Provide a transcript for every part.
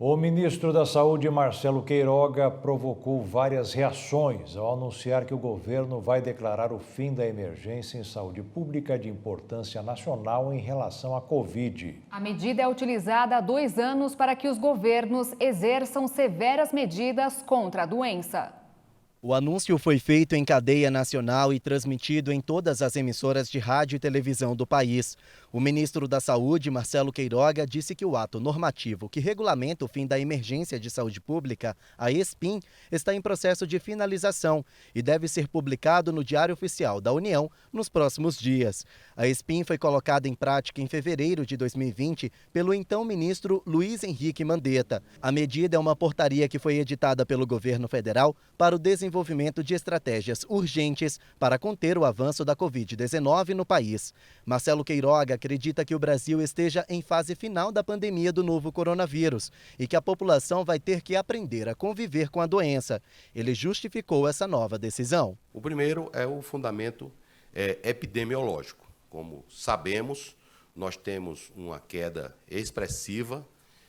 O ministro da Saúde, Marcelo Queiroga, provocou várias reações ao anunciar que o governo vai declarar o fim da emergência em saúde pública de importância nacional em relação à Covid. A medida é utilizada há 2 anos para que os governos exerçam severas medidas contra a doença. O anúncio foi feito em cadeia nacional e transmitido em todas as emissoras de rádio e televisão do país. O ministro da Saúde, Marcelo Queiroga, disse que o ato normativo que regulamenta o fim da emergência de saúde pública, a ESPIM, está em processo de finalização e deve ser publicado no Diário Oficial da União nos próximos dias. A ESPIM foi colocada em prática em fevereiro de 2020 pelo então ministro Luiz Henrique Mandetta. A medida é uma portaria que foi editada pelo governo federal para o desenvolvimento de estratégias urgentes para conter o avanço da Covid-19 no país. Marcelo Queiroga acredita que o Brasil esteja em fase final da pandemia do novo coronavírus e que a população vai ter que aprender a conviver com a doença. Ele justificou essa nova decisão. O primeiro é o fundamento epidemiológico. Como sabemos, nós temos uma queda expressiva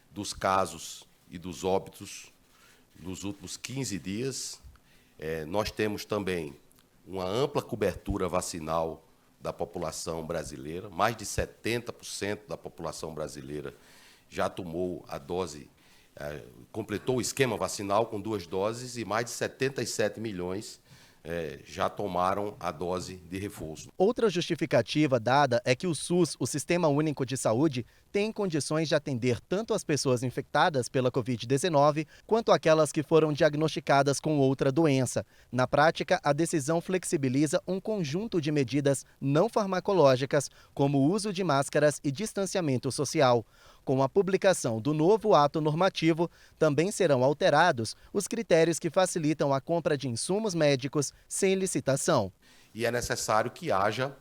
dos casos e dos óbitos nos últimos 15 dias. Nós temos também uma ampla cobertura vacinal da população brasileira. Mais de 70% da população brasileira já tomou a dose, completou o esquema vacinal com 2 doses e mais de 77 milhões já tomaram a dose de reforço. Outra justificativa dada é que o SUS, o Sistema Único de Saúde, tem condições de atender tanto as pessoas infectadas pela Covid-19 quanto aquelas que foram diagnosticadas com outra doença. Na prática, a decisão flexibiliza um conjunto de medidas não farmacológicas, como o uso de máscaras e distanciamento social. Com a publicação do novo ato normativo, também serão alterados os critérios que facilitam a compra de insumos médicos sem licitação. E é necessário que haja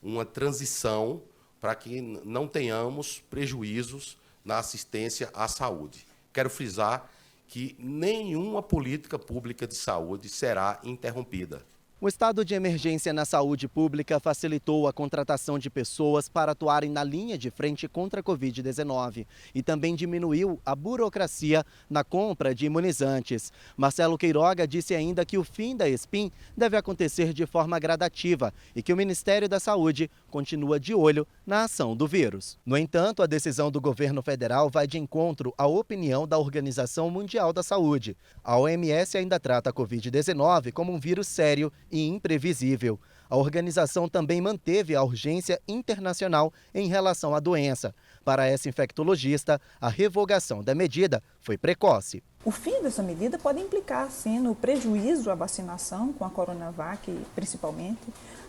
uma transição para que não tenhamos prejuízos na assistência à saúde. Quero frisar que nenhuma política pública de saúde será interrompida. O estado de emergência na saúde pública facilitou a contratação de pessoas para atuarem na linha de frente contra a Covid-19 e também diminuiu a burocracia na compra de imunizantes. Marcelo Queiroga disse ainda que o fim da ESPIM deve acontecer de forma gradativa e que o Ministério da Saúde continua de olho na ação do vírus. No entanto, a decisão do governo federal vai de encontro à opinião da Organização Mundial da Saúde. A OMS ainda trata a Covid-19 como um vírus sério e imprevisível. A organização também manteve a urgência internacional em relação à doença. Para essa infectologista, a revogação da medida foi precoce. O fim dessa medida pode implicar, sim, no prejuízo à vacinação com a Coronavac, principalmente,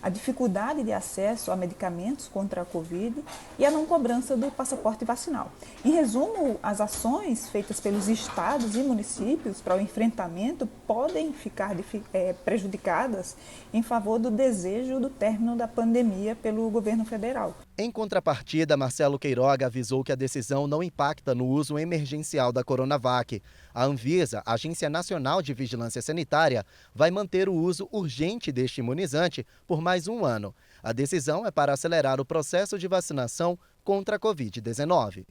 a dificuldade de acesso a medicamentos contra a Covid e a não cobrança do passaporte vacinal. Em resumo, as ações feitas pelos estados e municípios para o enfrentamento podem ficar prejudicadas em favor do desejo do término da pandemia pelo governo federal. Em contrapartida, Marcelo Queiroga avisou que a decisão não impacta no uso emergencial da Coronavac. A Anvisa, Agência Nacional de Vigilância Sanitária, vai manter o uso urgente deste imunizante por mais um ano. A decisão é para acelerar o processo de vacinação contra a Covid-19.